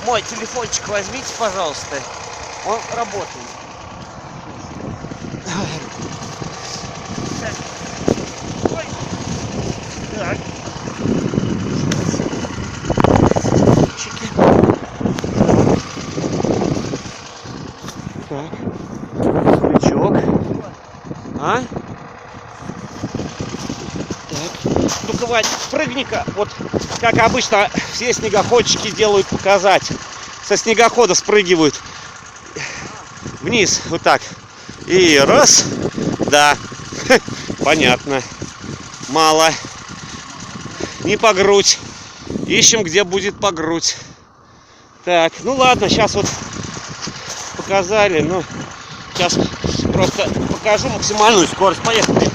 Мой телефончик возьмите, пожалуйста. Он работает. Ой. Так. Так. Крючок. А? Так. Ну-ка, Вань, спрыгни-ка. Вот, как обычно, все снегоходчики делают показать. Со снегохода спрыгивают вниз, вот так. И раз. Да. Понятно. Мало. Не по грудь. Ищем, где будет по грудь. Так, ну ладно, сейчас вот показали. Ну, сейчас просто покажу максимальную скорость. Поехали.